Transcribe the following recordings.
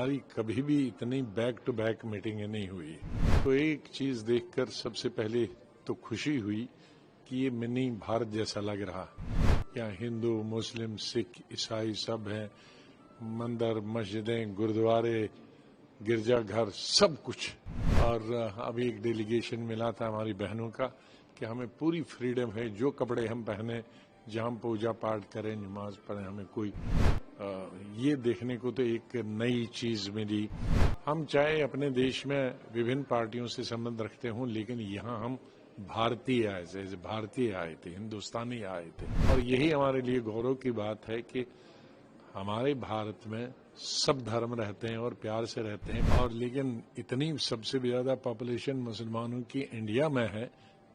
हमारी कभी भी इतनी बैक टू बैक मीटिंगें नहीं हुई। तो एक चीज देखकर सबसे पहले तो खुशी हुई कि ये मिनी भारत जैसा लग रहा। यहाँ हिंदू, मुस्लिम, सिख, ईसाई सब हैं, मंदिर, मस्जिदें, गुरुद्वारे, गिरजाघर, सब कुछ। और अभी एक डेलीगेशन मिला था हमारी बहनों का कि हमें पूरी फ्रीडम है, जो कपड़े हम पहने, जहाँ हम पूजा पाठ करें, नमाज पढ़ें, हमें कोई ये देखने को तो एक नई चीज मिली। हम चाहे अपने देश में विभिन्न पार्टियों से संबंध रखते हों, लेकिन यहाँ हम भारतीय आए थे, हिंदुस्तानी आए थे। और यही हमारे लिए गौरव की बात है कि हमारे भारत में सब धर्म रहते हैं और प्यार से रहते हैं। और लेकिन इतनी सबसे ज्यादा पॉपुलेशन मुसलमानों की इंडिया में है,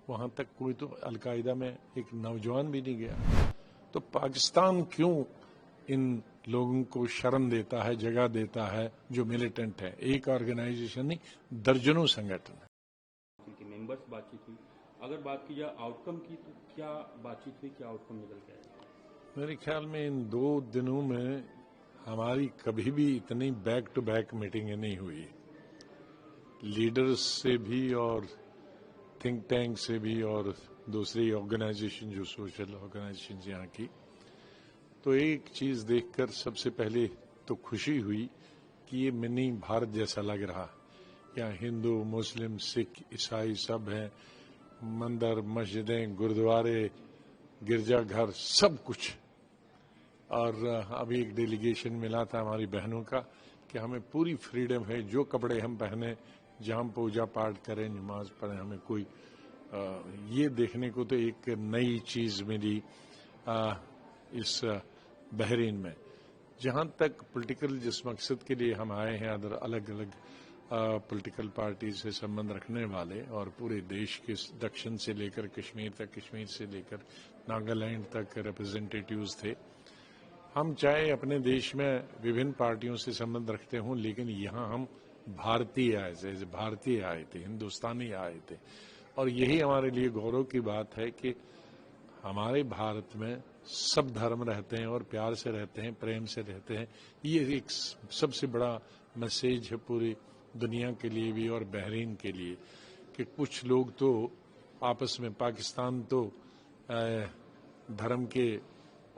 वहां तक कोई तो अलकायदा में एक नौजवान भी नहीं गया। तो पाकिस्तान क्यों इन लोगों को शरण देता है, जगह देता है जो मिलिटेंट है? एक ऑर्गेनाइजेशन नहीं, दर्जनों संगठन उनके मेंबर्स बातचीत हुई। अगर बात की जाए आउटकम की, तो क्या बातचीत हुई, क्या आउटकम निकल के आया? मेरे ख्याल में इन 2 दिनों में हमारी कभी भी इतनी बैक टू बैक मीटिंगें नहीं हुई, लीडर्स से भी और थिंक टैंक से भी और दूसरी ऑर्गेनाइजेशन जो सोशल ऑर्गेनाइजेशन यहाँ की। तो एक चीज देखकर सबसे पहले तो खुशी हुई कि ये मिनी भारत जैसा लग रहा। यहाँ हिंदू, मुस्लिम, सिख, ईसाई सब हैं, मंदिर, मस्जिदें, गुरुद्वारे, गिरजाघर, सब कुछ। और अभी एक डेलीगेशन मिला था हमारी बहनों का कि हमें पूरी फ्रीडम है, जो कपड़े हम पहने, जहाँ हम पूजा पाठ करें, नमाज पढ़ें, हमें कोई ये देखने को तो एक नई चीज मिली इस बहरीन में। जहां तक पॉलिटिकल जिस मकसद के लिए हम आए हैं, अदर अलग अलग पॉलिटिकल पार्टी से संबंध रखने वाले, और पूरे देश के दक्षिण से लेकर कश्मीर तक, कश्मीर से लेकर नागालैंड तक रिप्रेजेंटेटिव्स थे। हम चाहे अपने देश में विभिन्न पार्टियों से संबंध रखते हों, लेकिन यहाँ हम भारतीय आए थे, हिंदुस्तानी आए थे। और यही हमारे लिए गौरव की बात है कि हमारे भारत में सब धर्म रहते हैं और प्यार से रहते हैं, प्रेम से रहते हैं। ये एक सबसे बड़ा मैसेज है पूरी दुनिया के लिए भी और बहरीन के लिए कि कुछ लोग तो आपस में, पाकिस्तान तो धर्म के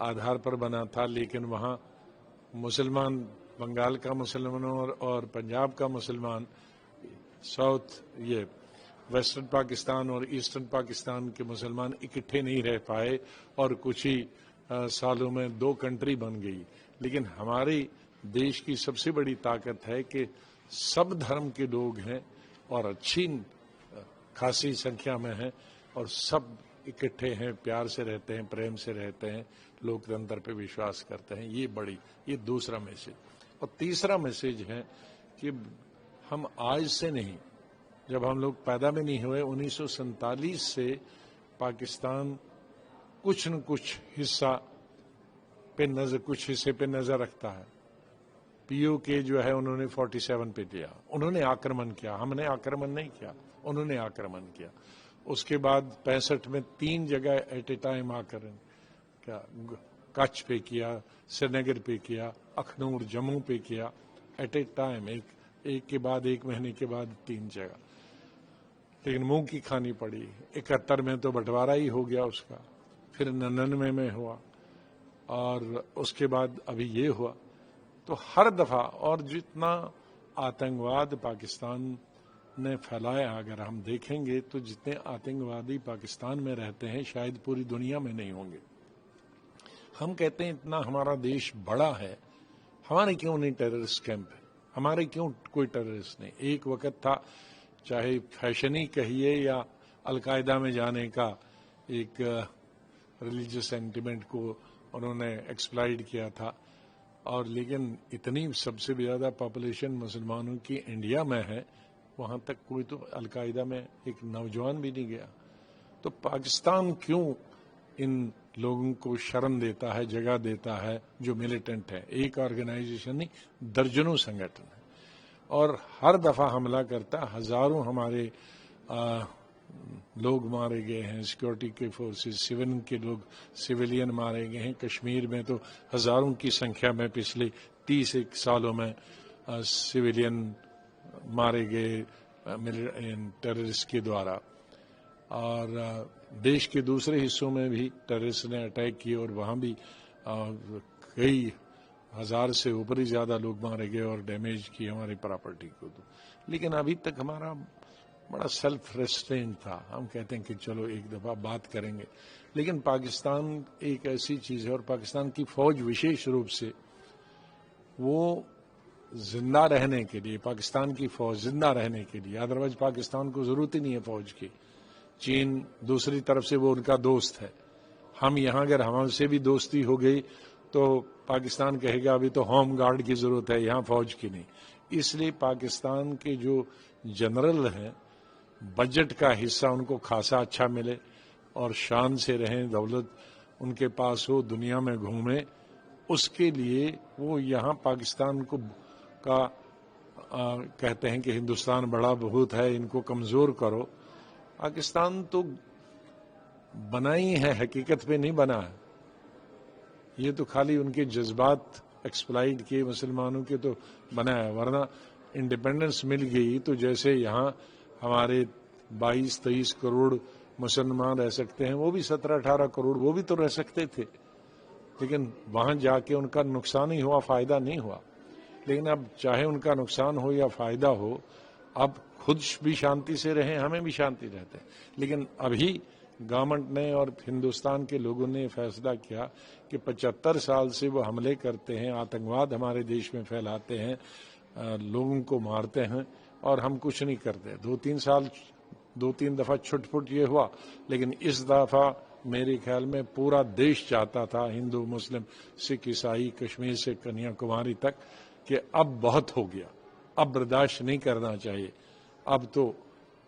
आधार पर बना था, लेकिन वहाँ मुसलमान, बंगाल का मुसलमान और पंजाब का मुसलमान, वेस्टर्न पाकिस्तान और ईस्टर्न पाकिस्तान के मुसलमान इकट्ठे नहीं रह पाए और कुछ ही सालों में 2 कंट्री बन गई। लेकिन हमारे देश की सबसे बड़ी ताकत है कि सब धर्म के लोग हैं और अच्छी खासी संख्या में हैं और सब इकट्ठे हैं, प्यार से रहते हैं, प्रेम से रहते हैं, लोकतंत्र पे विश्वास करते हैं। ये दूसरा मैसेज। और तीसरा मैसेज है कि हम आज से नहीं, जब हम लोग पैदा भी नहीं हुए, 1947 से पाकिस्तान कुछ न कुछ कुछ हिस्से पे नजर रखता है। पीओके जो है उन्होंने 47 पे लिया, उन्होंने आक्रमण किया, हमने आक्रमण नहीं किया, उन्होंने आक्रमण किया। उसके बाद 65 में 3 जगह एट ए टाइम आक्रमण क्या, कच्छ पे किया, श्रीनगर पे किया, अखनूर, जम्मू पे किया, एट ए टाइम, एक के बाद एक महीने के बाद 3 जगह। लेकिन मुंह की खानी पड़ी। 71 में तो बंटवारा ही हो गया उसका, फिर 99 में हुआ और उसके बाद अभी ये हुआ। तो हर दफा, और जितना आतंकवाद पाकिस्तान ने फैलाया, अगर हम देखेंगे तो जितने आतंकवादी पाकिस्तान में रहते हैं शायद पूरी दुनिया में नहीं होंगे। हम कहते हैं इतना हमारा देश बड़ा है, हमारे क्यों नहीं टेररिस्ट कैंप है, हमारे क्यों कोई टेररिस्ट नहीं? एक वक्त था, चाहे फैशन ही कहिए या अलकायदा में जाने का, एक रिलीजियस सेंटिमेंट को उन्होंने एक्सप्लॉइट किया था। और लेकिन इतनी सबसे ज्यादा पॉपुलेशन मुसलमानों की इंडिया में है, वहां तक कोई तो अलकायदा में एक नौजवान भी नहीं गया। तो पाकिस्तान क्यों इन लोगों को शरण देता है, जगह देता है जो मिलिटेंट है? एक ऑर्गेनाइजेशन नहीं, दर्जनों संगठन है और हर दफा हमला करता। हजारों हमारे लोग मारे गए हैं, सिक्योरिटी के फोर्सेस, सिविलियन मारे गए हैं। कश्मीर में तो हजारों की संख्या में पिछले 30 सालों में सिविलियन मारे गए टेररिस्ट के द्वारा, और देश के दूसरे हिस्सों में भी टेररिस्ट ने अटैक किए और वहाँ भी कई हजार से ऊपर ही ज्यादा लोग मारे गए और डैमेज की हमारी प्रॉपर्टी को। लेकिन अभी तक हमारा बड़ा सेल्फ रेस्ट्रेंट था। हम कहते हैं कि चलो एक दफा बात करेंगे, लेकिन पाकिस्तान एक ऐसी चीज है और पाकिस्तान की फौज विशेष रूप से वो जिंदा रहने के लिए, पाकिस्तान की फौज जिंदा रहने के लिए, अदरवाइज पाकिस्तान को जरूरत ही नहीं है फौज की। चीन दूसरी तरफ से वो उनका दोस्त है। हम यहाँ अगर हमसे भी दोस्ती हो गई तो पाकिस्तान कहेगा अभी तो होम गार्ड की जरूरत है, यहाँ फौज की नहीं। इसलिए पाकिस्तान के जो जनरल हैं, बजट का हिस्सा उनको खासा अच्छा मिले और शान से रहें, दौलत उनके पास हो, दुनिया में घूमें, उसके लिए वो यहाँ पाकिस्तान को कहते हैं कि हिंदुस्तान बड़ा बहुत है, इनको कमजोर करो। पाकिस्तान तो बना ही है, हकीकत पे नहीं बना है। ये तो खाली उनके जज्बात एक्सप्लाइट किए मुसलमानों के तो बना है, वरना इंडिपेंडेंस मिल गई तो जैसे यहाँ हमारे 22-23 करोड़ मुसलमान रह सकते हैं, वो भी 17-18 करोड़ वो भी तो रह सकते थे, लेकिन वहां जाके उनका नुकसान ही हुआ, फायदा नहीं हुआ। लेकिन अब चाहे उनका नुकसान हो या फायदा हो, अब खुद भी शांति से रहें, हमें भी शांति रहते हैं। लेकिन अभी गवर्नमेंट ने और हिंदुस्तान के लोगों ने फैसला किया कि 75 साल से वो हमले करते हैं, आतंकवाद हमारे देश में फैलाते हैं, लोगों को मारते हैं और हम कुछ नहीं करते। 2-3 दफा छुटपुट ये हुआ, लेकिन इस दफा मेरे ख्याल में पूरा देश चाहता था, हिंदू मुस्लिम सिख ईसाई कश्मीर से कन्याकुमारी तक, कि अब बहुत हो गया, अब बर्दाश्त नहीं करना चाहिए, अब तो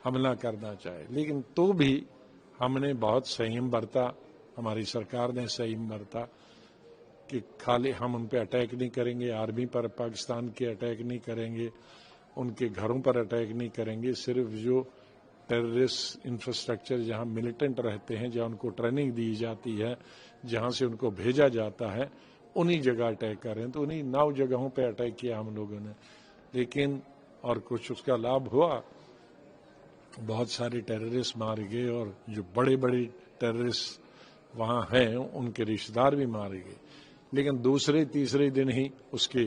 हमला करना चाहिए। लेकिन तो भी हमने बहुत संयम बरता, हमारी सरकार ने संयम बरता कि खाली हम उन पर अटैक नहीं करेंगे, आर्मी पर पाकिस्तान के अटैक नहीं करेंगे, उनके घरों पर अटैक नहीं करेंगे, सिर्फ जो टेररिस्ट इंफ्रास्ट्रक्चर जहां मिलिटेंट रहते हैं, जहां उनको ट्रेनिंग दी जाती है, जहां से उनको भेजा जाता है, उन्हीं जगह अटैक कर रहे हैं। तो उन्हीं 9 जगहों पे अटैक किया हम लोगों ने। लेकिन और कुछ उसका लाभ हुआ, बहुत सारे टेररिस्ट मारे गए और जो बड़े बड़े टेररिस्ट वहां हैं उनके रिश्तेदार भी मारे गए। लेकिन दूसरे तीसरे दिन ही उसके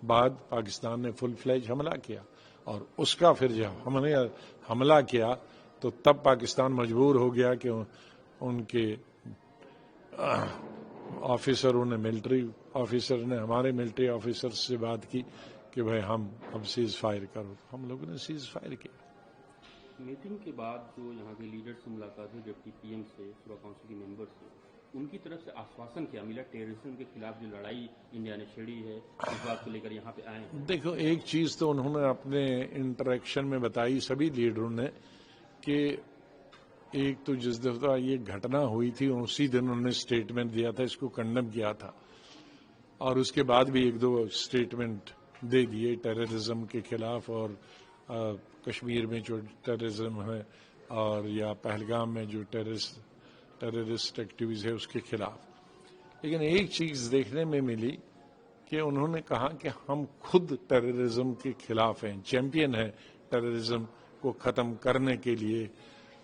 बाद पाकिस्तान ने फुल फ्लैज हमला किया, और उसका फिर जब हमने हमला किया तो तब पाकिस्तान मजबूर हो गया कि उनके ऑफिसरों ने, मिलिट्री ऑफिसर ने हमारे मिलिट्री ऑफिसर से बात की कि भाई हम अब सीज फायर करो। हम लोगों ने सीज फायर किया। मीटिंग के बाद जो यहाँ के लीडर से मुलाकात हुई, डिप्टी पीएम से, सुरक्षा काउंसिल के मेंबर से, उनकी तरफ से आश्वासन क्या मिला? टेररिज्म के खिलाफ जो लड़ाई इंडिया ने छेड़ी है, इस बात को लेकर यहाँ पे आए हैं। देखो, एक चीज तो उन्होंने अपने इंटरेक्शन में बताई सभी लीडरों ने कि एक तो जिस दफा ये घटना हुई थी उसी दिन उन्होंने स्टेटमेंट दिया था, इसको कंडेम किया था, और उसके बाद भी 1-2 स्टेटमेंट दे दिए टेररिज्म के खिलाफ, और कश्मीर में जो टेररिज्म है और या पहलगाम में जो टेररिस्ट एक्टिविटीज है उसके खिलाफ। लेकिन एक चीज देखने में मिली कि उन्होंने कहा कि हम खुद टेररिज्म के खिलाफ हैं, चैंपियन हैं टेररिज्म को खत्म करने के लिए,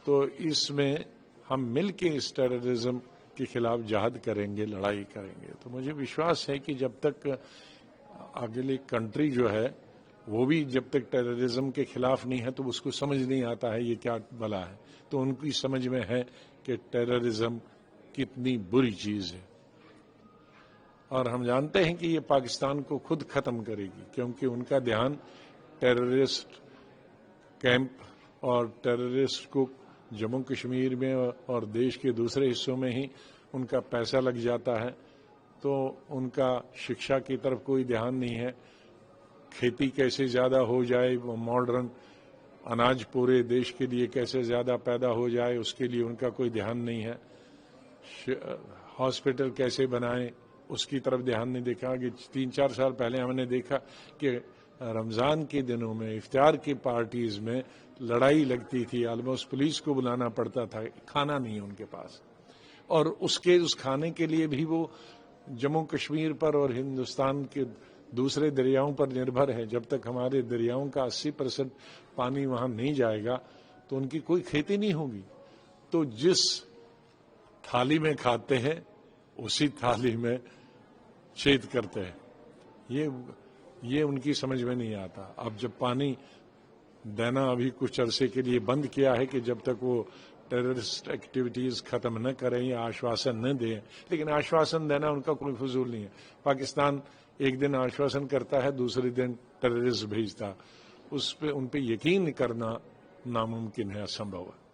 तो इसमें हम मिलके इस टेररिज्म के खिलाफ जहाद करेंगे, लड़ाई करेंगे। तो मुझे विश्वास है कि जब तक अगली कंट्री जो है वो भी जब तक टेररिज्म के खिलाफ नहीं है तो उसको समझ नहीं आता है ये क्या बला है, तो उनकी समझ में है कि टेररिज्म कितनी बुरी चीज है। और हम जानते हैं कि ये पाकिस्तान को खुद खत्म करेगी, क्योंकि उनका ध्यान टेररिस्ट कैंप और टेररिस्ट को जम्मू कश्मीर में और देश के दूसरे हिस्सों में ही उनका पैसा लग जाता है, तो उनका शिक्षा की तरफ कोई ध्यान नहीं है। खेती कैसे ज्यादा हो जाए, वो मॉडर्न अनाज पूरे देश के लिए कैसे ज्यादा पैदा हो जाए, उसके लिए उनका कोई ध्यान नहीं है। हॉस्पिटल कैसे बनाएं, उसकी तरफ ध्यान नहीं देखा। कि 3-4 साल पहले हमने देखा कि रमजान के दिनों में इफ्तार की पार्टीज में लड़ाई लगती थी, ऑलमोस्ट पुलिस को बुलाना पड़ता था, खाना नहीं है उनके पास, और उस खाने के लिए भी वो जम्मू कश्मीर पर और हिंदुस्तान के دوسرے دریاؤں پر نربھر ہے. جب تک ہمارے دریاؤں کا 80% پانی وہاں نہیں جائے گا تو ان کی کوئی کھیتی نہیں ہوگی. تو جس تھالی میں کھاتے ہیں اسی تھالی میں چھید کرتے ہیں. یہ ان کی سمجھ میں نہیں آتا. اب جب پانی دینا ابھی کچھ عرصے کے لیے بند کیا ہے کہ جب تک وہ ٹیررسٹ ایکٹیویٹیز ختم نہ کریں یا آشواسن نہ دیں, لیکن آشواسن دینا ان کا کوئی فضول نہیں ہے. پاکستان ایک دن آشواسن کرتا ہے, دوسرے دن ٹیررسٹ بھیجتا. اس پہ ان پہ یقین کرنا ناممکن ہے, اسمبھو ہے.